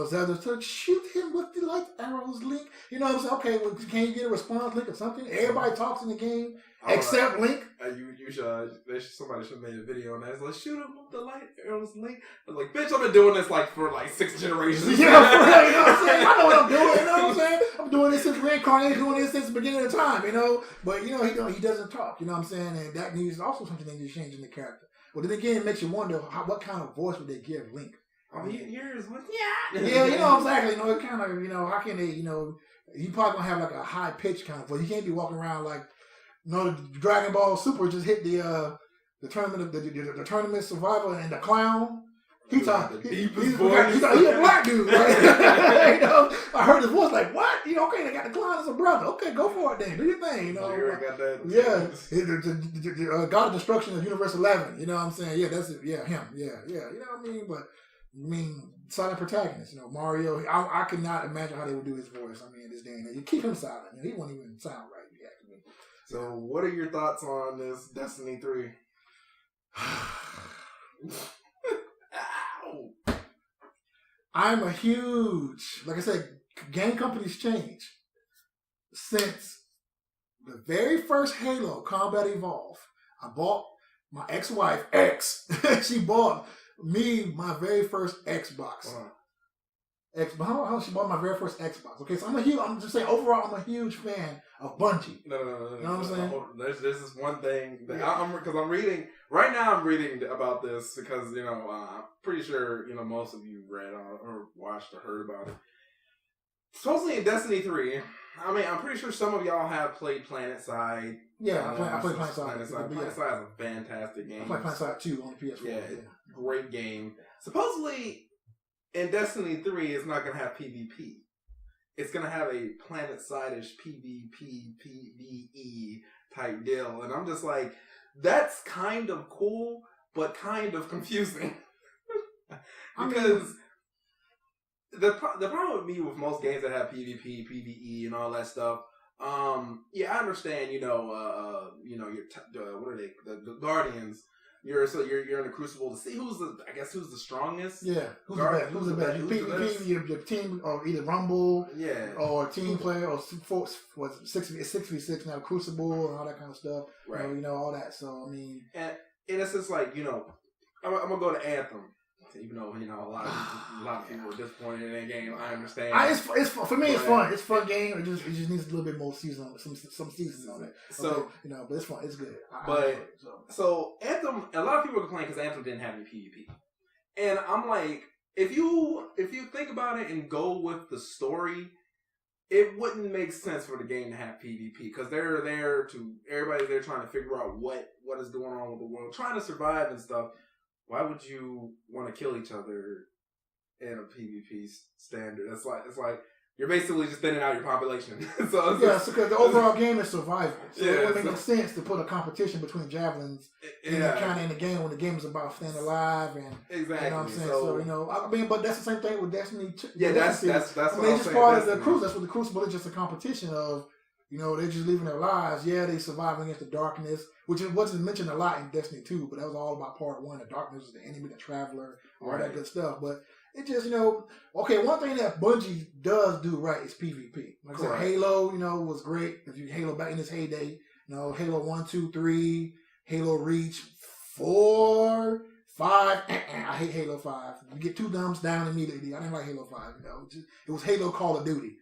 Zelda's to shoot him with the light arrows, Link. You know what I'm saying? Okay, well, can you get a response, Link, or something? Everybody talks in the game except Link. Somebody should have made a video on that. It's like, shoot him with the light arrows, Link. I was like, bitch, I've been doing this for 6 generations. Yeah, for real, you know what I'm saying? I know what I'm doing, you know what I'm saying? I'm doing this since reincarnation, doing this since the beginning of time, But, he doesn't talk, you know what I'm saying? And that needs also something they need to change in the character. But then again, it makes you wonder what kind of voice would they give Link? Yours was, yeah, exactly. It kind of, how can they, you probably gonna have like a high pitch kind of voice. You can't be walking around like, the Dragon Ball Super just hit the tournament, the tournament survivor and the clown. He's a black dude, right? I heard his voice like, what? Okay, they got the clown as a brother. Okay, go for it then. Do your thing, got that. Yeah, the God of Destruction of Universe 11. You know what I'm saying? Yeah, that's it. Yeah, him. Yeah. You know what I mean? But silent protagonist. Mario. I could not imagine how they would do his voice. I mean, this day and age, you keep him silent. He won't even sound right. If you ask me. So, what are your thoughts on this Destiny 3? I'm a huge, like I said, game companies change. Since the very first Halo Combat Evolve, I bought my ex-wife, she bought me my very first Xbox. Xbox. How she bought my very first Xbox. Okay, so I'm just saying overall, I'm a huge fan of Bungie. No. You know what I'm saying? There's this one thing that I'm reading right now. I'm reading about this because I'm pretty sure most of you read or watched or heard about it. Supposedly in Destiny 3, I mean, I'm pretty sure some of y'all have played PlanetSide. Yeah, I played PlanetSide. PlanetSide is a fantastic game. I played PlanetSide 2 on the PS4. Yeah, great game. Supposedly, in Destiny 3, it's not going to have PvP. It's going to have a planet-side-ish PvP, PvE type deal. And I'm just like, that's kind of cool, but kind of confusing. Because the problem with me with most games that have PvP, PvE, and all that stuff, I understand, your what are they? The Guardians. You're in the Crucible to see who's the strongest. Yeah, who's the best? PvP, your team, or either Rumble, or team player, or 6v6 now, Crucible and all that kind of stuff. Right. All that. So I mean, and it's just like I'm gonna go to Anthem. Even though a lot of people were disappointed in that game, I understand. It's for me. It's fun. It's a fun game. It just needs a little bit more season, some seasons on it. So but it's fun. It's good. So Anthem, a lot of people complain because Anthem didn't have any PvP, and I'm like, if you think about it and go with the story, it wouldn't make sense for the game to have PvP because everybody's there trying to figure out what is going on with the world, trying to survive and stuff. Why would you want to kill each other in a PvP standard? It's like you're basically just thinning out your population. Because the overall game is survival. So it wouldn't make sense to put a competition between javelins kind of in the game when the game is about staying alive and exactly. You know what I'm saying? So but that's the same thing with Destiny 2. Yeah, that's what I'm saying. It's just part of the Crucible. That's what the Crucible is, just a competition of. They're just living their lives. Yeah, they survive against the darkness, which wasn't mentioned a lot in Destiny 2, but that was all about part 1. The darkness was the enemy, the traveler, all that good stuff. But it just, okay, one thing that Bungie does do right is PvP. Like I said, Halo, was great. If you Halo back in its heyday, Halo 1, 2, 3, Halo Reach, 4, 5. I hate Halo 5. You get 2 thumbs down immediately. I didn't like Halo 5. It was Halo Call of Duty.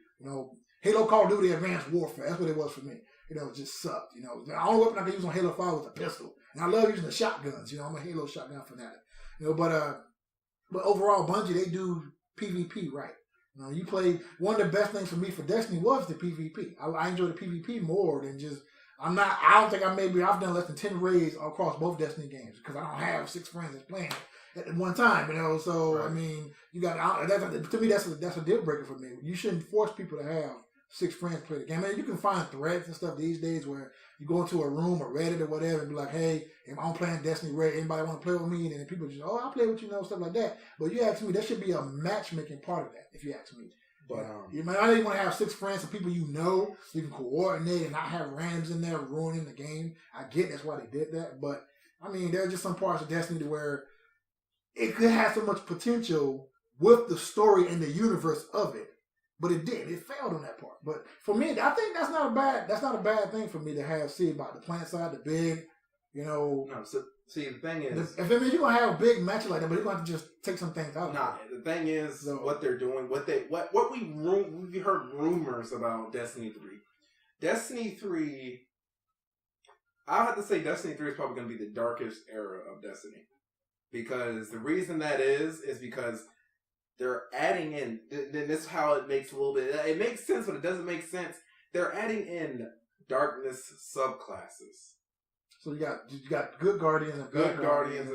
Halo Call of Duty Advanced Warfare. That's what it was for me. It just sucked. The only weapon I could use on Halo 5 was a pistol. And I love using the shotguns. I'm a Halo shotgun fanatic. But overall, Bungie, they do PvP right. You play, one of the best things for me for Destiny was the PvP. I enjoy the PvP more than just, I don't think I've done less than 10 raids across both Destiny games because I don't have 6 friends that's playing at one time, So, right. I mean, to me, that's a deal breaker for me. You shouldn't force people to have 6 friends play the game. I mean, you can find threads and stuff these days where you go into a room or Reddit or whatever and be like, hey, if I'm playing Destiny Red, anybody want to play with me? And then people just, I'll play with you, stuff like that. But you ask me, there should be a matchmaking part of that, if you ask me. But you might not even want to have 6 friends and people so you can coordinate and not have randoms in there ruining the game. I get that's why they did that. But, I mean, there are just some parts of Destiny where it could have so much potential with the story and the universe of it. But it didn't. It failed on that part. But for me, I think that's not a bad thing for me to see about the PlanetSide, the big, No, so, see, the thing is, if you're gonna have a big match like that, but you're gonna have to just take some things out. Nah, the thing is, what they're doing, we've heard rumors about Destiny 3. Destiny 3, I have to say, Destiny 3 is probably gonna be the darkest era of Destiny, because the reason that is because they're adding in, then this is how it makes a little bit, it makes sense, but it doesn't make sense. They're adding in darkness subclasses. So you got good guardians and bad guardians.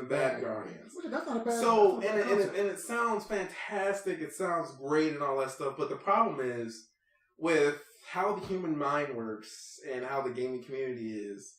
That's not a bad. So and it sounds fantastic. It sounds great and all that stuff. But the problem is with how the human mind works and how the gaming community is,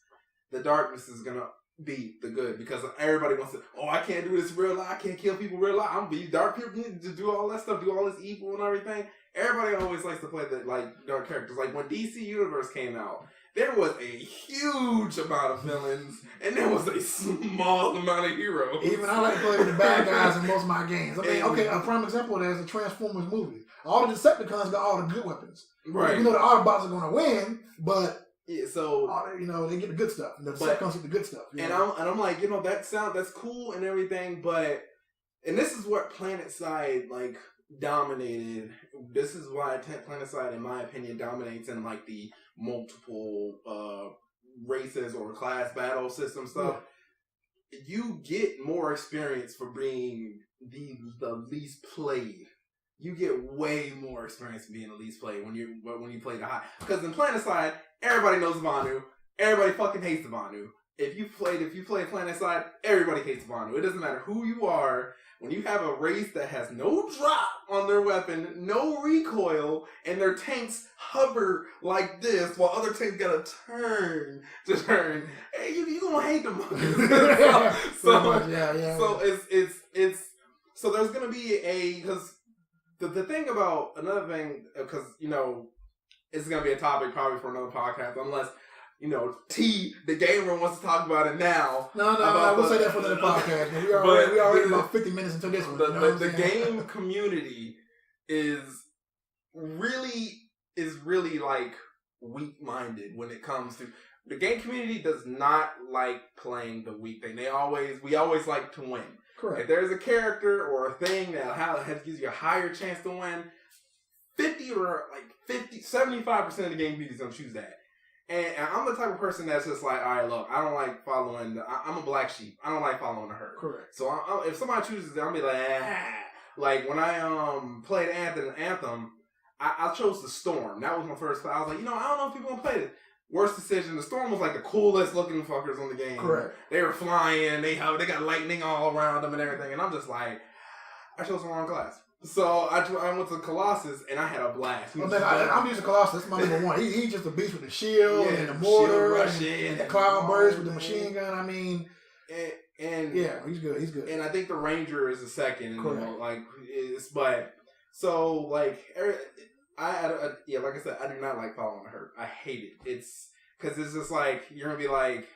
the darkness is gonna beat the good because everybody wants to. Oh, I can't do this in real life. I can't kill people in real life. I'm be dark people to do all that stuff, do all this evil and everything. Everybody always likes to play the dark characters. Like when DC Universe came out, there was a huge amount of villains and there was a small amount of heroes. Even I like to play with the bad guys in most of my games. I mean, a prime example of that is the Transformers movie. All the Decepticons got all the good weapons. Right. The Autobots are going to win, but they get the good stuff. The Decepticons get the good stuff. And I'm like, that's cool and everything, but and this is what PlanetSide dominated. This is why Planetside, in my opinion, dominates in like the multiple races or class battle system stuff. Yeah. You get more experience for being the least played. You get way more experience being the least played when you play the high. Because in Planetside, everybody knows Vanu. Everybody fucking hates the Vanu. If you play Planetside, everybody hates the Vanu. It doesn't matter who you are. When you have a race that has no drop on their weapon, no recoil, and their tanks hover like this while other tanks gotta turn, hey, you gonna hate them. So there's gonna be because the thing about another thing, because it's gonna be a topic probably for another podcast unless. T, the gamer, wants to talk about it now. No, we'll say that for another podcast. We already about 50 minutes into this one. The game community is really like weak-minded when it comes to the game community. Does not like playing the weak thing. We always like to win. Correct. If there's a character or a thing that gives you a higher chance to win, 75% of the game community is gonna choose that. And I'm the type of person that's just like, all right, look, I don't like following. I'm a black sheep. I don't like following the herd. Correct. So if somebody chooses that, I'll be like, Like when I played Anthem, I chose the Storm. That was my first play. I was like, I don't know if people gonna play this. Worst decision. The Storm was like the coolest looking fuckers on the game. Correct. They were flying. They got lightning all around them and everything. And I'm just like, I chose the wrong class. So I went to Colossus and I had a blast. I'm using Colossus. That's my number one. He's just a beast with the shield and the mortar and the cloud burst with the machine gun. I mean, and yeah, he's good. He's good. And I think the Ranger is the second. Correct. Like I said, I do not like following the herd. I hate it. It's because it's just like you're gonna be like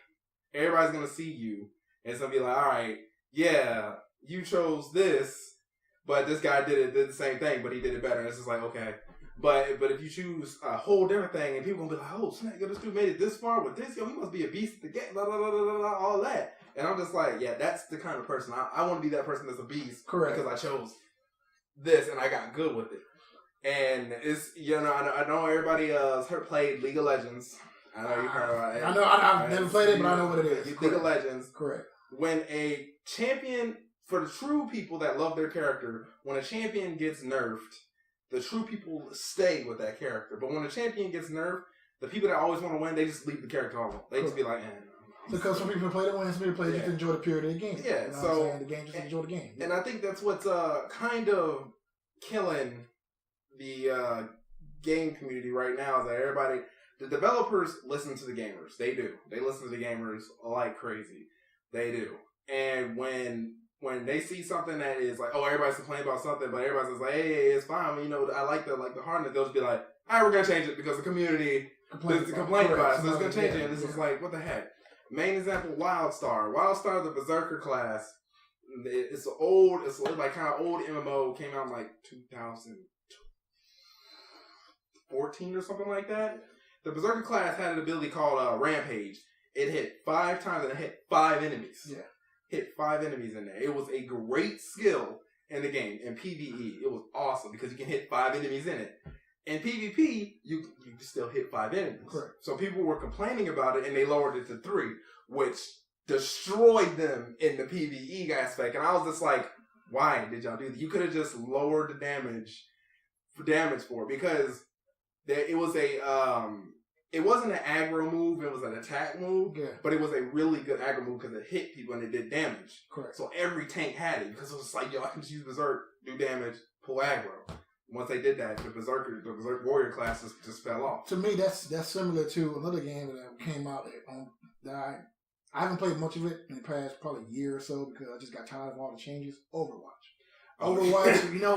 everybody's gonna see you. And it's gonna be like, all right, yeah, you chose this. But this guy did the same thing, but he did it better. And it's just like, okay. But if you choose a whole different thing, and people gonna be like, oh, snap, this dude made it this far with this, he must be a beast at the game, blah, blah, blah, blah, blah, all that. And I'm just like, yeah, that's the kind of person. I want to be that person that's a beast. Correct. Because I chose this, and I got good with it. And it's, I know everybody played League of Legends. I know you've heard about it. I know, I've never played it, but I know what it is. League of Legends. Correct. When a champion... For the true people that love their character, when a champion gets nerfed, the true people stay with that character. But when a champion gets nerfed, the people that always want to win, they just leave the character alone. They just be like, Because some people play to win, some people play just to enjoy the period of the game. Yeah, so the game just enjoy the game. And I think that's what's kind of killing the game community right now is that the developers listen to the gamers. They do. They listen to the gamers like crazy. They do. And when they see something that is like, oh, everybody's complaining about something, but everybody's just like, hey, it's fine. I like the hardness. They'll just be like, all right, we're gonna change it because the community complained about it, so it's gonna change it. And this is like, what the heck? Main example, Wildstar. Wildstar, the Berserker class. It's like kind of old MMO. Came out in like 2014 or something like that. The Berserker class had an ability called Rampage. It hit 5 times and it hit 5 enemies. Yeah. Hit 5 enemies in there. It was a great skill in the game. In PvE, it was awesome because you can hit 5 enemies in it. In PvP, you still hit 5 enemies. Correct. So people were complaining about it and they lowered it to 3, which destroyed them in the PvE aspect. And I was just like, why did y'all do that? You could have just lowered the damage for it because it was it wasn't an aggro move, it was an attack move, but it was a really good aggro move because it hit people and it did damage. Correct. So every tank had it because it was like, I can just use Berserk, do damage, pull aggro. Once they did that, the Berserk Warrior class just fell off. To me, that's similar to another game that came out that I haven't played much of it in the past probably a year or so because I just got tired of all the changes. Overwatch, when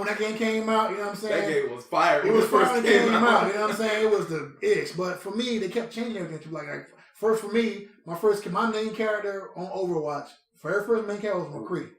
that game came out, you know what I'm saying? That game was fire. It was fire when it came out, you know what I'm saying? It was the itch. But for me, they kept changing everything. Like first for me, my main character on Overwatch, first main character was McCree.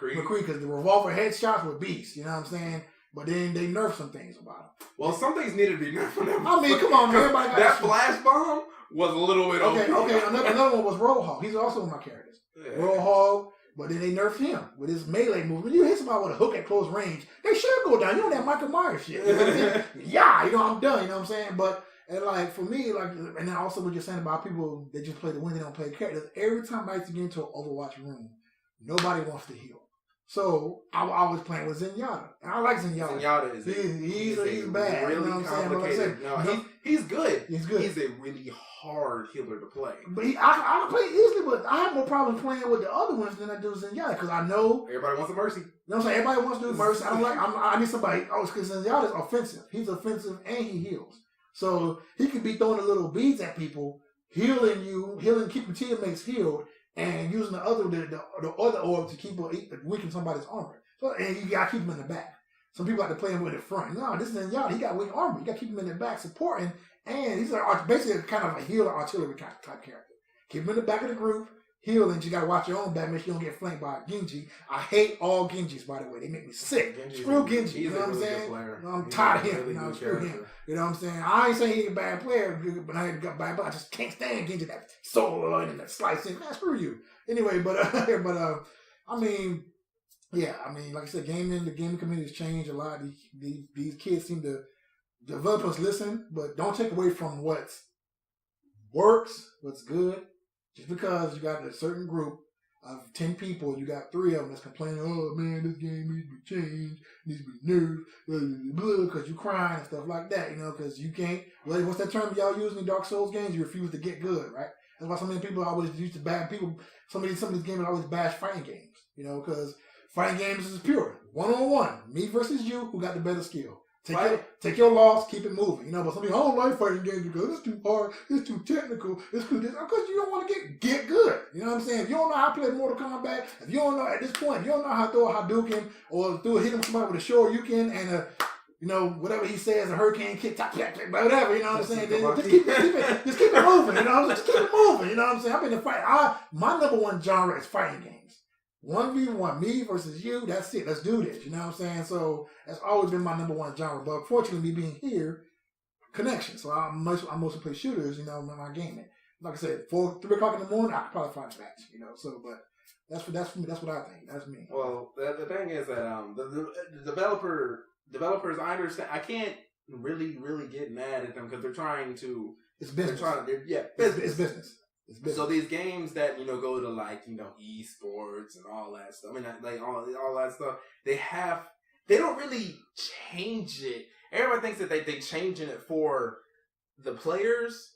McCree, because the revolver headshots were beasts, you know what I'm saying? But then they nerfed some things about him. Well, some things needed to be nerfed. I mean, come on, man. Everybody got that flash bomb was a little bit okay. Another one was Roadhog. He's also one of my characters. Yeah. Roadhog, But then they nerfed him with his melee move. When you hit somebody with a hook at close range, they should go down. You know that Michael Myers shit. You know what I'm saying? Yeah, I'm done. You know what I'm saying? But and like for me, like, and then also what you're saying about people that just play the win, they don't play characters. Every time I used to get into an Overwatch room, nobody wants to heal. So I was playing with Zenyatta. And I like Zenyatta. Zenyatta is he's bad. Really, you know what I'm saying? No, he's good. He's good. He's a really hard healer to play. But I can play easily, but I have more problems playing with the other ones than I do Zenyatta because I know everybody wants a mercy. You know what I'm saying? Everybody wants to do mercy. I need somebody. Oh, because Zenyatta's offensive. He's offensive and he heals. So he could be throwing the little beads at people, healing, keeping teammates healed, and using the other orb to keep weaken somebody's armor. So and you gotta keep him in the back. Some people like to play him with the front. No, this is Zenyatta. He got weak armor. You gotta keep him in the back supporting, and he's basically kind of a healer artillery type character. Keep him in the back of the group. Healing, you gotta watch your own back, make sure you don't get flanked by a Genji. I hate all Genjis, by the way. They make me sick. Screw Genji, you know what I'm saying? I'm tired of him. Really screw him. You know what I'm saying? I ain't saying he's a bad player, but I just can't stand Genji, that soul and that slicing. Man, screw you. Anyway, I mean, yeah, like I said, the gaming community has changed a lot. These kids seem to, developers listen, but don't take away from what works, what's good. Just because you got a certain group of 10 people, you got 3 of them that's complaining, oh man, this game needs to be changed, needs to be nerfed, because you crying and stuff like that, because you can't, what's that term y'all use in Dark Souls games? You refuse to get good, right? That's why so many people always used to bad people, some of these games always bash fighting games, because fighting games is pure. One-on-one, me versus you, who got the better skill. Take your loss, keep it moving. But some people, I don't like fighting games because it's too hard, it's too technical, it's too this. Because you don't want to get good. You know what I'm saying? If you don't know how to play Mortal Kombat, if you don't know at this point, if you don't know how to throw a Hadouken or hit him somebody with a Shoryuken and whatever he says, a hurricane kick, whatever, you know what I'm saying? Just keep it moving, just keep it moving, you know what I'm saying? I'm in the fight. My number one genre is fighting games. 1v1, me versus you, that's it. Let's do this, you know what I'm saying? So that's always been my number one genre. But unfortunately, me being here, connection. So I mostly play shooters, in my gaming. Like I said, 3 o'clock in the morning, I could probably find a match, So, but that's what I think. That's me. Well, the thing is that the developers, I understand. I can't really get mad at them because they're trying to. It's business. It's business. So these games that go to esports and all that stuff. I mean, like all that stuff. They don't really change it. Everybody thinks that they changing it for the players.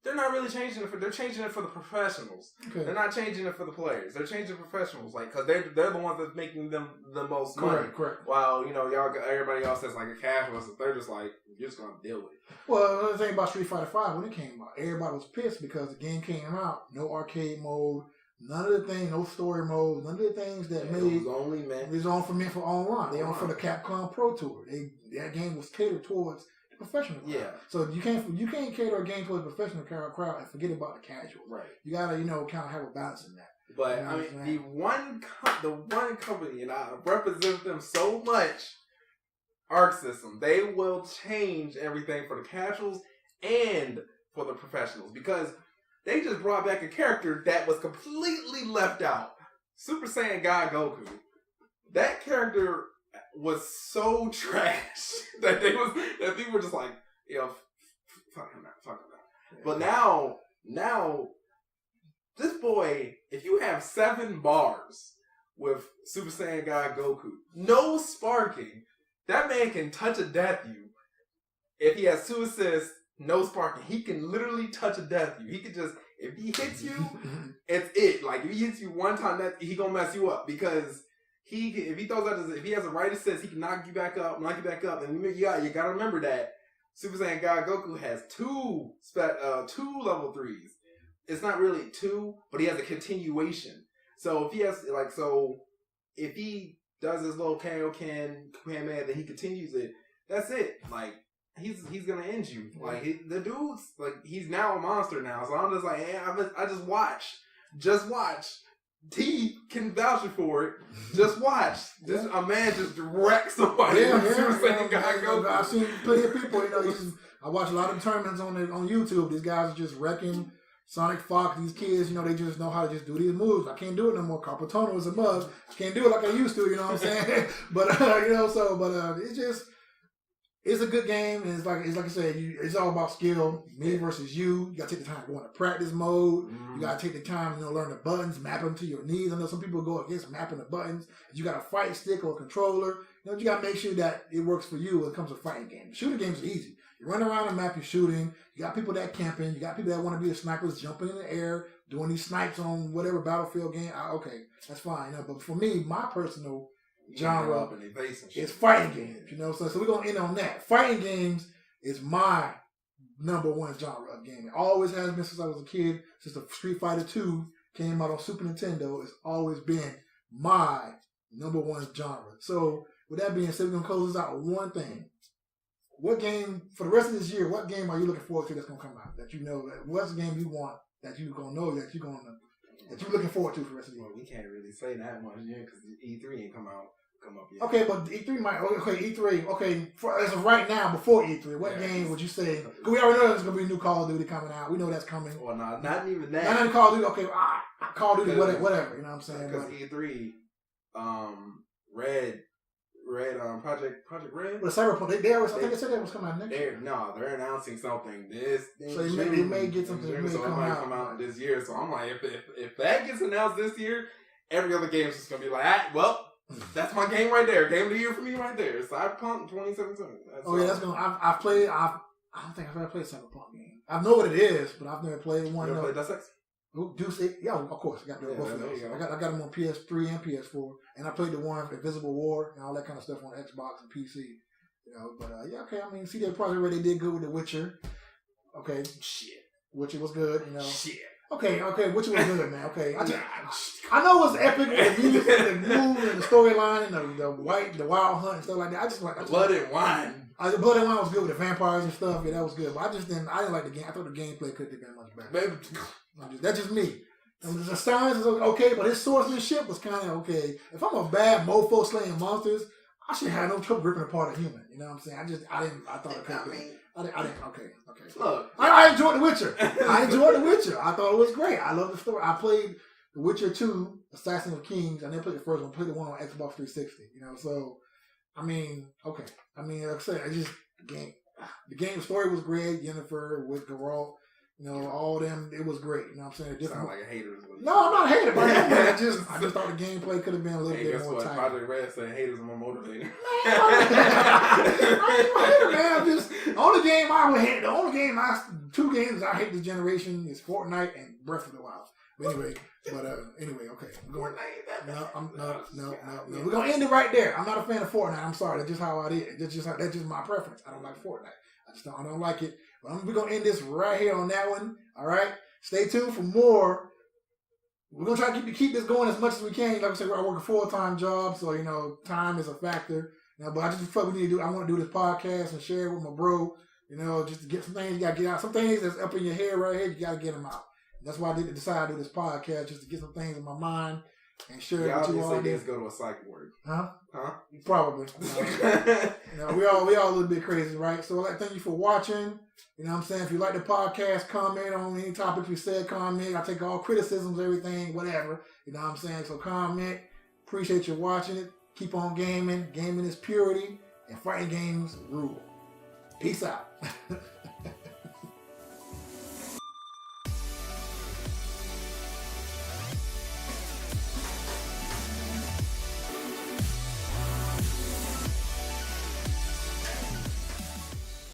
They're not really changing it they're changing it for the professionals. Okay. They're not changing it for the players. They're changing professionals, because they're the ones that's making them the most money. Correct. While everybody else that's like a casual, so they're just like, you're just gonna deal with it. Well, another thing about Street Fighter V, when it came out, everybody was pissed because the game came out, no arcade mode, none of the things, no story mode, none of the things that made it was meant for online. They on for the Capcom Pro Tour. That game was catered towards professional crowd. Yeah. So you can't cater a game for a professional crowd and forget about the casual. Right. You gotta kind of have a balance in that. But the one company, and I represent them so much, Arc System, they will change everything for the casuals and for the professionals because they just brought back a character that was completely left out. Super Saiyan God Goku. That character was so trash that people were just like, fuck him out. Yeah. But now, this boy, if you have 7 bars with Super Saiyan God Goku, no sparking, that man can touch a death you. If he has 2 assists, no sparking, he can literally touch a death you. He can just, if he hits you, it's it. Like, if he hits you one time, he gonna mess you up because if he has a right assist, he can knock you back up, and you gotta remember that Super Saiyan God Goku has 2 level 3s. It's not really 2, but he has a continuation. So if he does his little Kaioken, Kamehameha, then he continues it. That's it. Like he's gonna end you. Like the dude's like he's now a monster now. So I'm just like, hey, I just watch. T can vouch for it. Just watch. A man just wrecks somebody. I've seen plenty of people. I watch a lot of tournaments on YouTube. These guys are just wrecking Sonic, Fox, these kids, they just know how to just do these moves. I can't do it no more. Carpal tunnel is a must. I can't do it like I used to, you know what I'm saying? But, it's just, it's a good game. And it's like I said, it's all about skill. Me versus you. You got to take the time to go into practice mode. You got to take the time, learn the buttons, map them to your needs. I know some people go against mapping the buttons. You got a fight stick or a controller. You got to make sure that it works for you when it comes to fighting games. Shooting games are easy. You run around the map, you're shooting. You got people that camping. You got people that want to be the snipers, jumping in the air, doing these snipes on whatever battlefield game. Okay, that's fine. But for me, my personal genre is fighting games. So we're going to end on that. Fighting games is my number one genre of gaming. Always has been since I was a kid. Since the Street Fighter 2 came out on Super Nintendo, it's always been my number one genre. So with that being said, we're going to close this out with one thing. What game, for the rest of this year, what game are you looking forward to that's going to come out? What's the game you want that you're going to know that you're looking forward to for the rest of the year? Well, we can't really say that much yet because E3 ain't come up yet. Okay, but E3 might. Okay, E3. Okay, as of right now, before E3, what game would you say? Because we already know there's going to be a new Call of Duty coming out. We know that's coming. Well, not even that. Not even Call of Duty. Okay, Call of Duty, whatever. You know what I'm saying? Because E3, Project Red. Well, Cyberpunk. I think they said that was coming out next year. They're announcing something this. So they may get something. It might come out this year. So I'm like, if that gets announced this year, every other game is just gonna be like, well, that's my game right there. Game of the year for me right there. Cyberpunk 2017. That's gonna. I've played. I don't think I've ever played a Cyberpunk game. I know what it is, but I've never played one. You ever played Deus Ex? Yeah, of course. I got both of those. I got them on PS3 and PS4, and I played the one Invisible War and all that kind of stuff on Xbox and PC. Okay. I mean, CD Projekt Red, they did good with The Witcher. Okay, shit. Witcher was good. Shit. Okay, Witcher was good, man. Okay, I know it was epic with the music, and the move, and the storyline, and the wild hunt and stuff like that. Blood and Wine. The Blood and Wine was good with the vampires and stuff. Yeah, that was good. But I didn't like the game. I thought the gameplay could have been much better. That's just me. And the science is okay, but his swordsmanship was kind of okay. If I'm a bad mofo slaying monsters, I should have no trouble ripping apart a human. You know what I'm saying? I thought it could have been. I didn't. Okay. Look, I enjoyed The Witcher. I thought it was great. I love the story. I played The Witcher 2, Assassin of Kings. I never played the first one. I played the one on Xbox 360. So I mean, okay. I mean, like I said, the game story was great. Yennefer with Geralt. All them, it was great. You know what I'm saying? Sound like a hater. No, I'm not a hater, but I just thought the gameplay could have been a little bit more tight. Project Red said haters are more motivated. I ain't a hater, man. The only game two games I hate this generation is Fortnite and Breath of the Wild. But anyway, okay. No. We're gonna end it right there. I'm not a fan of Fortnite. I'm sorry. That's just how it is. That's just my preference. I don't like Fortnite. I don't like it. But we're going to end this right here on that one. All right? Stay tuned for more. We're going to try to keep this going as much as we can. Like I said, I work a full-time job, so, time is a factor. But I just feel I want to do this podcast and share it with my bro, just to get some things you got to get out. Some things that's up in your head right here, you got to get them out. And that's why I decide to do this podcast, just to get some things in my mind and share it with you all. Y'all go to a psych ward. Huh? Probably. We all a little bit crazy, right? So I'd like to thank you for watching. You know what I'm saying? If you like the podcast, comment on any topics we said, comment. I take all criticisms, everything, whatever. You know what I'm saying? So comment. Appreciate you watching it. Keep on gaming. Gaming is purity, and fighting games rule. Peace out.